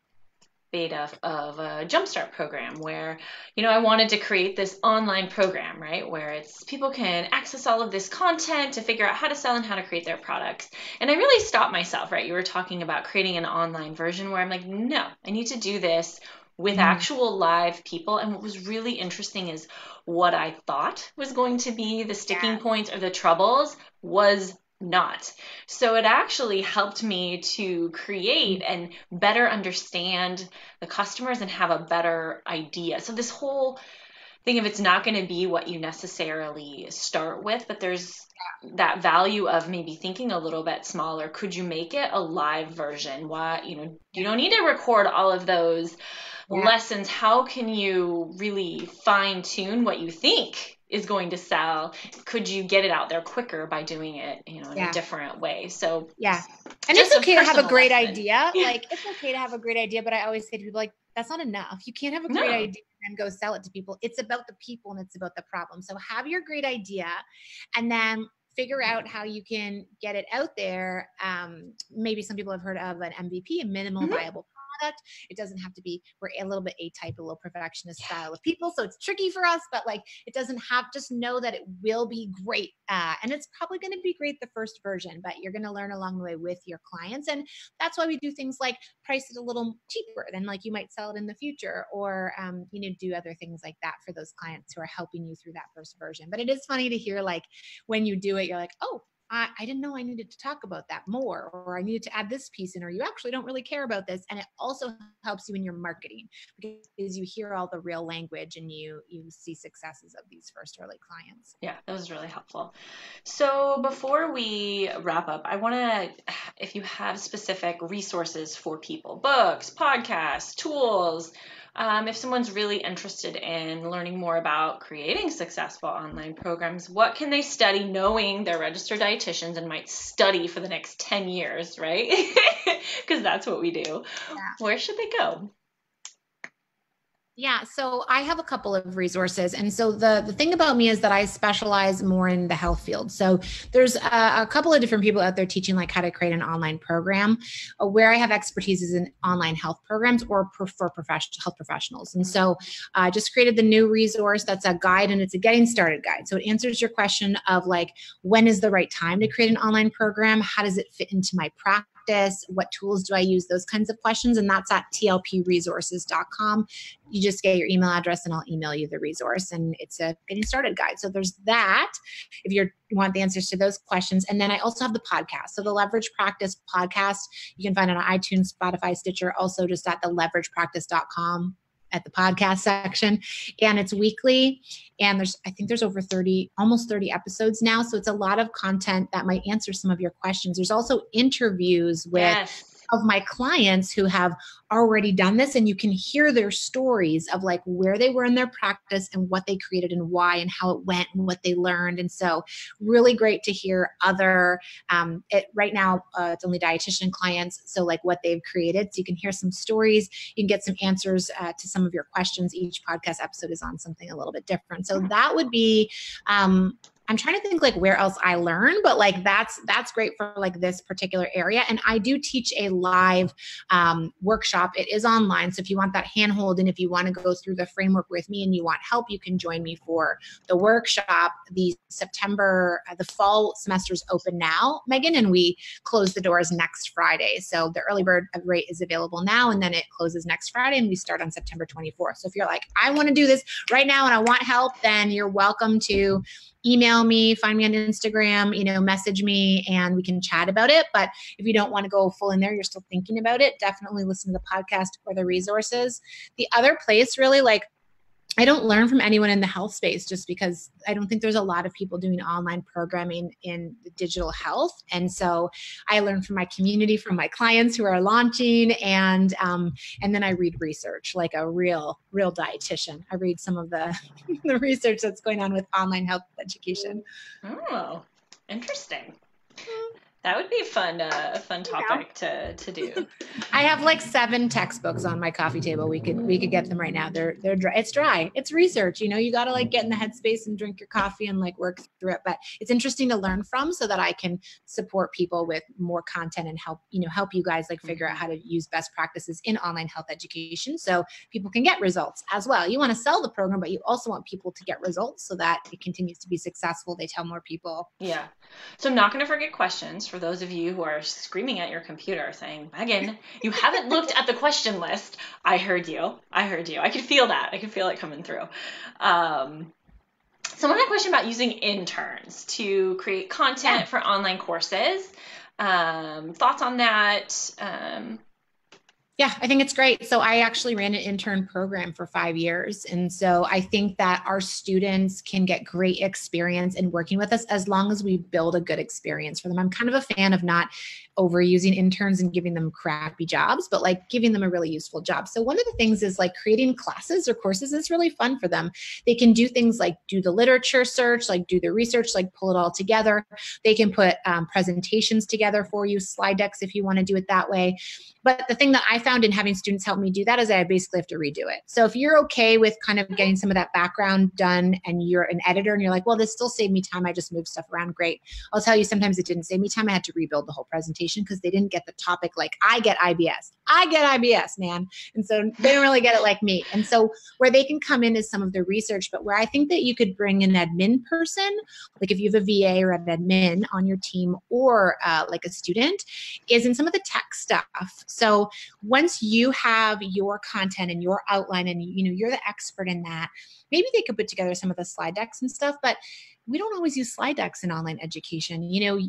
beta of a Jumpstart program where, I wanted to create this online program, right, where it's people can access all of this content to figure out how to sell and how to create their products. And I really stopped myself, right? You were talking about creating an online version, where I'm like, no, I need to do this with actual live people. And what was really interesting is what I thought was going to be the sticking points or the troubles was not. So it actually helped me to create and better understand the customers and have a better idea. So this whole thing of, it's not going to be what you necessarily start with, but there's that value of maybe thinking a little bit smaller. Could you make it a live version? Why, you don't need to record all of those lessons. How can you really fine tune what you think is going to sell? Could you get it out there quicker by doing it, in a different way? So and it's okay to have a great idea. It's okay to have a great idea, but I always say to people, that's not enough. You can't have a great idea and go sell it to people. It's about the people and it's about the problem. So have your great idea, and then figure out how you can get it out there. Maybe some people have heard of an MVP, a minimal viable product. It doesn't have to be, we're a little bit A-type, a little perfectionist style of people. So it's tricky for us, but like, it doesn't have, just know that it will be great. And it's probably going to be great the first version, but you're going to learn along the way with your clients. And that's why we do things like price it a little cheaper than like you might sell it in the future, or, do other things like that for those clients who are helping you through that first version. But it is funny to hear, like, when you do it, you're like, oh, I didn't know I needed to talk about that more, or I needed to add this piece in, or you actually don't really care about this. And it also helps you in your marketing because you hear all the real language and you see successes of these first early clients. Yeah, that was really helpful. So before we wrap up, I want to, if you have specific resources for people, books, podcasts, tools, if someone's really interested in learning more about creating successful online programs, what can they study knowing they're registered dietitians and might study for the next 10 years, right? Because that's what we do. Yeah. Where should they go? Yeah. So I have a couple of resources. And so the thing about me is that I specialize more in the health field. So there's a couple of different people out there teaching like how to create an online program. Where I have expertise is in online health programs or for health professionals. And so I just created the new resource that's a guide, and it's a getting started guide. So it answers your question of like, when is the right time to create an online program? How does it fit into my practice? What tools do I use? Those kinds of questions. And that's at tlpresources.com. You just get your email address and I'll email you the resource, and it's a getting started guide. So there's that if you want the answers to those questions. And then I also have the podcast. So the Leverage Practice podcast, you can find it on iTunes, Spotify, Stitcher, also just at theleveragepractice.com at the podcast section. And it's weekly. And I think there's over almost 30 episodes now. So it's a lot of content that might answer some of your questions. There's also interviews with of my clients who have already done this, and you can hear their stories of like where they were in their practice and what they created and why and how it went and what they learned. And so really great to hear other, right now it's only dietitian clients. So like what they've created. So you can hear some stories, you can get some answers to some of your questions. Each podcast episode is on something a little bit different. So that would be, I'm trying to think like where else I learn, but like that's great for like this particular area. And I do teach a live workshop. It is online. So if you want that handhold and if you want to go through the framework with me and you want help, you can join me for the workshop. The fall semester is open now, Megan, and we close the doors next Friday. So the early bird rate is available now, and then it closes next Friday, and we start on September 24th. So if you're like, I want to do this right now and I want help, then you're welcome to email me, find me on Instagram, message me, and we can chat about it. But if you don't want to go full in there, you're still thinking about it, definitely listen to the podcast or the resources. The other place really, like, I don't learn from anyone in the health space just because I don't think there's a lot of people doing online programming in digital health. And so I learn from my community, from my clients who are launching, and then I read research like a real dietitian. I read some of the research that's going on with online health education. Oh, interesting. That would be a fun topic to do. I have like 7 textbooks on my coffee table. We could get them right now. They're dry. It's dry. It's research. You got to like get in the headspace and drink your coffee and like work through it. But it's interesting to learn from so that I can support people with more content and help you guys like figure out how to use best practices in online health education so people can get results as well. You want to sell the program, but you also want people to get results so that it continues to be successful. They tell more people. Yeah. So I'm not going to forget questions. For those of you who are screaming at your computer saying, Megan, you haven't looked at the question list. I heard you. I could feel that. I could feel it coming through. Someone had a question about using interns to create content for online courses. Thoughts on that? Yeah, I think it's great. So I actually ran an intern program for 5 years. And so I think that our students can get great experience in working with us as long as we build a good experience for them. I'm kind of a fan of not overusing interns and giving them crappy jobs, but like giving them a really useful job. So one of the things is like creating classes or courses is really fun for them. They can do things like do the literature search, like do the research, like pull it all together. They can put presentations together for you, slide decks if you want to do it that way. But the thing that I found found in having students help me do that is I basically have to redo it. So if you're okay with kind of getting some of that background done and you're an editor and you're like, well, this still saved me time, I just moved stuff around, great. I'll tell you, sometimes it didn't save me time. I had to rebuild the whole presentation because they didn't get the topic like I get IBS, man. And so they don't really get it like me. And so where they can come in is some of the research, but where I think that you could bring an admin person, like if you have a VA or an admin on your team or like a student, is in some of the tech stuff. So once you have your content and your outline and you're the expert in that, maybe they could put together some of the slide decks and stuff, but we don't always use slide decks in online education.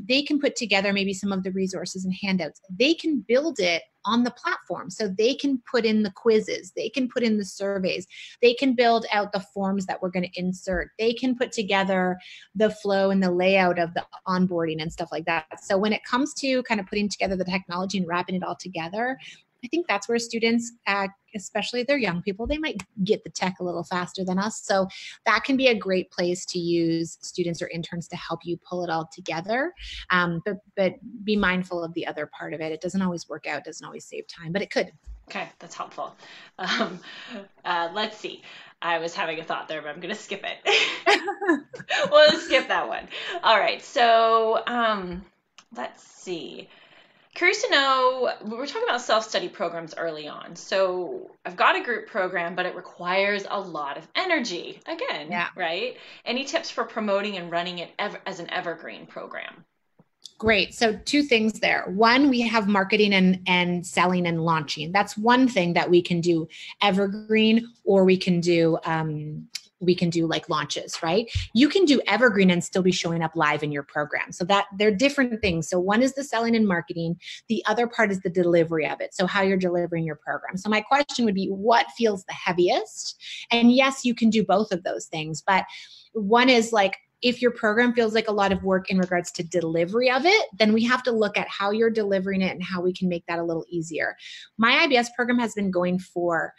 They can put together maybe some of the resources and handouts. They can build it on the platform. So they can put in the quizzes, they can put in the surveys, they can build out the forms that we're going to insert. They can put together the flow and the layout of the onboarding and stuff like that. So when it comes to kind of putting together the technology and wrapping it all together, I think that's where students, especially if they're young people, they might get the tech a little faster than us. So that can be a great place to use students or interns to help you pull it all together. But be mindful of the other part of it. It doesn't always work out, doesn't always save time, but it could. Okay, that's helpful. Let's see. I was having a thought there, but I'm going to skip it. We'll skip that one. All right, so let's see. Curious to know, we were talking about self-study programs early on. So I've got a group program, but it requires a lot of energy. Again, right? Any tips for promoting and running it as an evergreen program? Great. So two things there. One, we have marketing and selling and launching. That's one thing that we can do evergreen, or we can do like launches, right? You can do evergreen and still be showing up live in your program. So that they're different things. So one is the selling and marketing. The other part is the delivery of it. So how you're delivering your program. So my question would be, what feels the heaviest? And yes, you can do both of those things, but one is like, if your program feels like a lot of work in regards to delivery of it, then we have to look at how you're delivering it and how we can make that a little easier. My IBS program has been going for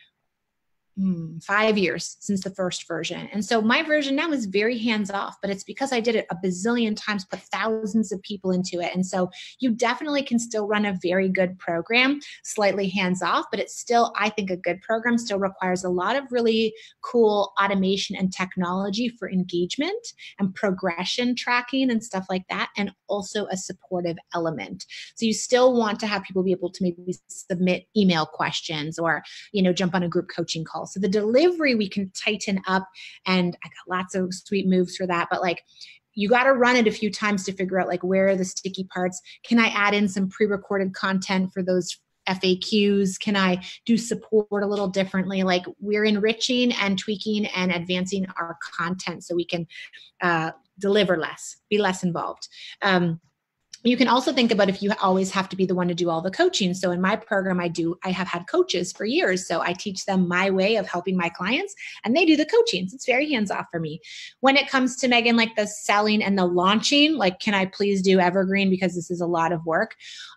5 years since the first version. And so my version now is very hands-off, but it's because I did it a bazillion times, put thousands of people into it. And so you definitely can still run a very good program, slightly hands-off, but it's still, I think a good program still requires a lot of really cool automation and technology for engagement and progression tracking and stuff like that, and also a supportive element. So you still want to have people be able to maybe submit email questions or, jump on a group coaching call. So the delivery we can tighten up, and I got lots of sweet moves for that, but like you got to run it a few times to figure out like where are the sticky parts. Can I add in some pre-recorded content for those FAQs? Can I do support a little differently? Like we're enriching and tweaking and advancing our content so we can deliver less, be less involved. You can also think about if you always have to be the one to do all the coaching. So in my program, I have had coaches for years. So I teach them my way of helping my clients and they do the coaching. So it's very hands-off for me. When it comes to Megan, like the selling and the launching, like, can I please do evergreen because this is a lot of work?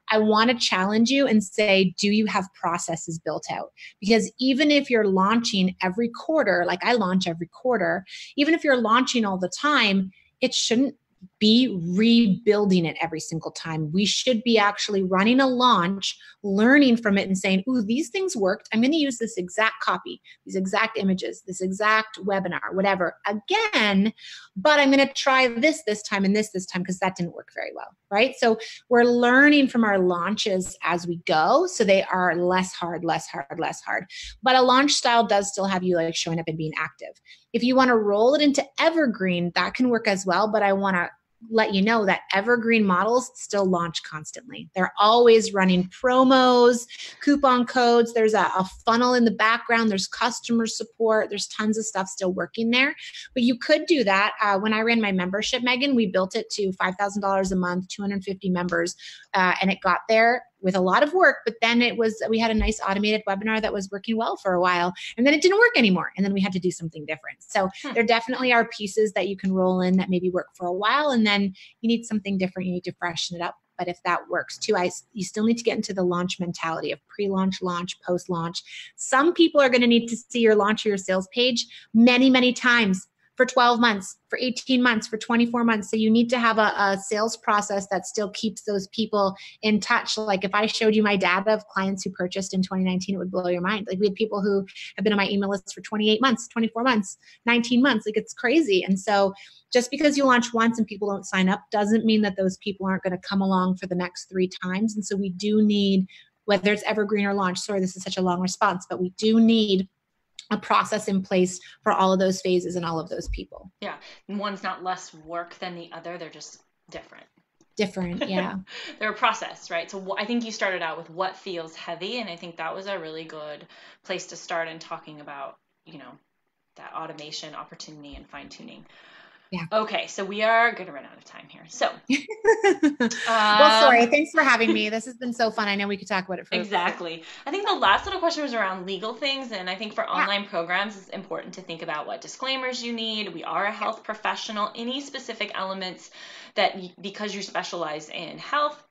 I want to challenge you and say, do you have processes built out? Because even if you're launching every quarter, like I launch every quarter, even if you're launching all the time, it shouldn't be rebuilding it every single time. We should be actually running a launch, learning from it and saying, ooh, these things worked. I'm going to use this exact copy, these exact images, this exact webinar, whatever, again, but I'm going to try this time and this time because that didn't work very well, right? So we're learning from our launches as we go. So they are less hard. But a launch style does still have you like showing up and being active. If you want to roll it into evergreen, that can work as well. But I want to let you know that evergreen models still launch constantly. They're always running promos, coupon codes. There's a funnel in the background. There's customer support. There's tons of stuff still working there. But you could do that. When I ran my membership, Megan, we built it to $5,000 a month, 250 members, and it got there with a lot of work, but then we had a nice automated webinar that was working well for a while, and then it didn't work anymore, and then we had to do something different. So there definitely are pieces that you can roll in that maybe work for a while, and then you need something different. You need to freshen it up. But if that works too, you still need to get into the launch mentality of pre-launch, launch, post-launch. Some people are going to need to see your launch or your sales page many, many times for 12 months, for 18 months, for 24 months. So you need to have a sales process that still keeps those people in touch. Like if I showed you my data of clients who purchased in 2019, it would blow your mind. Like we had people who have been on my email list for 28 months, 24 months, 19 months. Like it's crazy. And so just because you launch once and people don't sign up doesn't mean that those people aren't going to come along for the next 3 times. And so we do need, whether it's evergreen or launch, sorry, this is such a long response, but we do need a process in place for all of those phases and all of those people. Yeah. One's not less work than the other. They're just different. Different, yeah. They're a process, right? So I think you started out with what feels heavy, and I think that was a really good place to start in talking about, that automation opportunity and fine tuning. Yeah. Okay, so we are going to run out of time here. So, well, sorry. Thanks for having me. This has been so fun. I know we could talk about it for exactly. I think the last little question was around legal things, and I think for online programs, it's important to think about what disclaimers you need. We are a health professional. Any specific elements that, because you specialize in health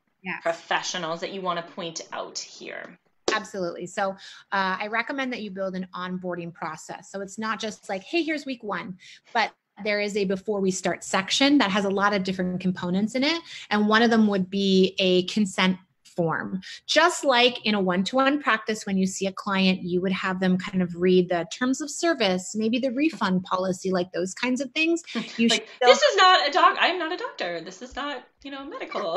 professionals, that you want to point out here. Absolutely. So I recommend that you build an onboarding process. So it's not just like, hey, here's week 1, but there is a before we start section that has a lot of different components in it. And one of them would be a consent form. Just like in a one-to-one practice, when you see a client, you would have them kind of read the terms of service, maybe the refund policy, like those kinds of things. You like, this is not a doc. I'm not a doctor. This is not, medical.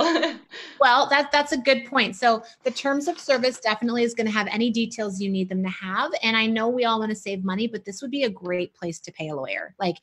Well, that's a good point. So the terms of service definitely is going to have any details you need them to have. And I know we all want to save money, but this would be a great place to pay a lawyer. Like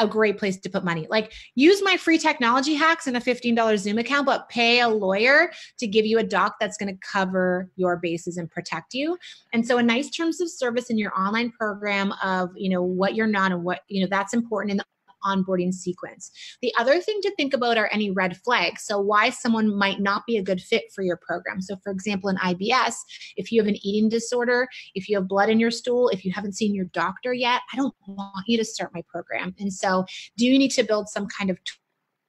a great place to put money. Like use my free technology hacks and a $15 Zoom account, but pay a lawyer to give you a doc that's going to cover your bases and protect you. And so a nice terms of service in your online program of, what you're not and what, that's important in the onboarding sequence. The other thing to think about are any red flags. So why someone might not be a good fit for your program. So for example, in IBS, if you have an eating disorder, if you have blood in your stool, if you haven't seen your doctor yet, I don't want you to start my program. And so do you need to build some kind of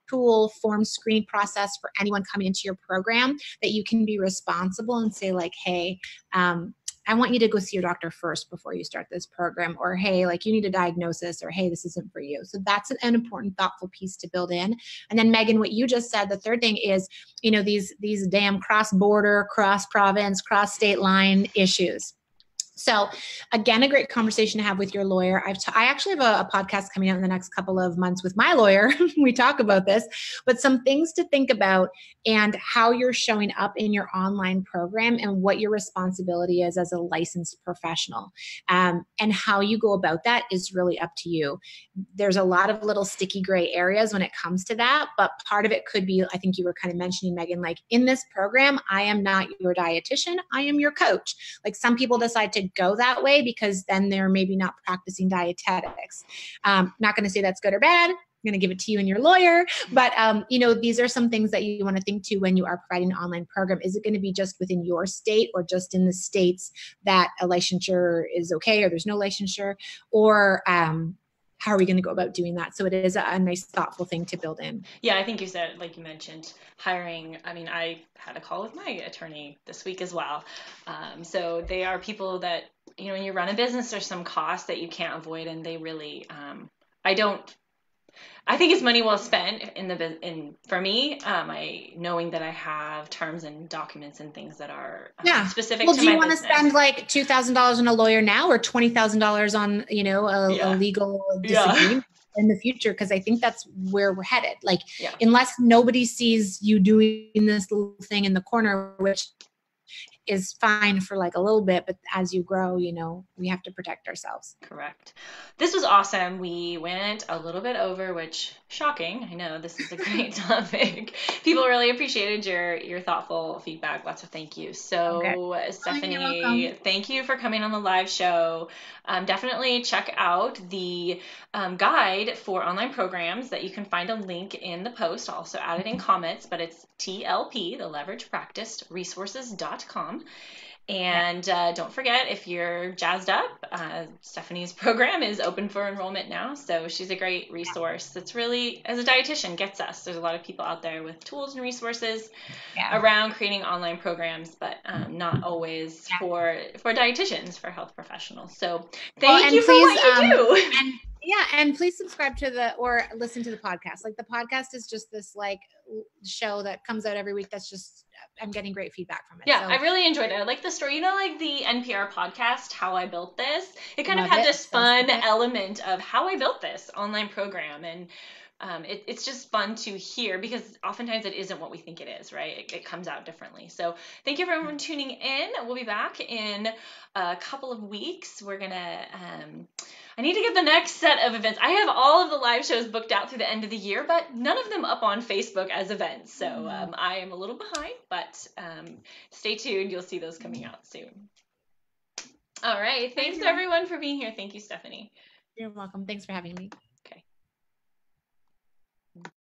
tool form screening process for anyone coming into your program that you can be responsible and say like, hey, I want you to go see your doctor first before you start this program, or hey, like you need a diagnosis, or hey, this isn't for you. So that's an important, thoughtful piece to build in. And then Megan, what you just said, the third thing is, these damn cross-border, cross-province, cross-state line issues. So again, a great conversation to have with your lawyer. I actually have a podcast coming out in the next couple of months with my lawyer. We talk about this, but some things to think about and how you're showing up in your online program and what your responsibility is as a licensed professional. And how you go about that is really up to you. There's a lot of little sticky gray areas when it comes to that, but part of it could be, I think you were kind of mentioning, Megan, like in this program, I am not your dietitian, I am your coach. Like some people decide to go that way because then they're maybe not practicing dietetics. Not going to say that's good or bad. I'm going to give it to you and your lawyer. But, these are some things that you want to think to when you are providing an online program. Is it going to be just within your state or just in the states that a licensure is okay or there's no licensure? Or how are we going to go about doing that? So it is a nice, thoughtful thing to build in. Yeah, I think you said, like you mentioned, hiring. I mean, I had a call with my attorney this week as well. So they are people that, when you run a business, there's some costs that you can't avoid. And they really, I think it's money well spent for me, knowing that I have terms and documents and things that are specific to my business. Well, do you want to spend like $2,000 on a lawyer now or $20,000 on, a legal disagreement in the future? Because I think that's where we're headed. Like, unless nobody sees you doing this little thing in the corner, which is fine for like a little bit, but as you grow, we have to protect ourselves. Correct. This was awesome. We went a little bit over, which shocking. I know this is a great topic. People really appreciated your thoughtful feedback. Lots of thank you. So Stephanie, thank you for coming on the live show. Definitely check out the guide for online programs that you can find a link in the post. I'll also add it in comments, but it's TLP, the Leverage Practice Resources.com. And don't forget, if you're jazzed up, Stephanie's program is open for enrollment now. So she's a great resource that's really, as a dietitian, gets us. There's a lot of people out there with tools and resources around creating online programs, but not always for dietitians, for health professionals. So thank you for what you do. Yeah, and please subscribe to or listen to the podcast. Like the podcast is just this like show that comes out every week. That's just, I'm getting great feedback from it. Yeah, So, I really enjoyed it. I like the story. You know, like the NPR podcast, How I Built This? It kind of love had it. this So fun specific. element of how I built this online program. And it's just fun to hear because oftentimes it isn't what we think it is, right? It comes out differently. So thank you for everyone tuning in. We'll be back in a couple of weeks. We're going to, I need to get the next set of events. I have all of the live shows booked out through the end of the year, but none of them up on Facebook as events. So I am a little behind, but stay tuned. You'll see those coming out soon. All right. Thanks everyone for being here. Thank you, Stephanie. You're welcome. Thanks for having me.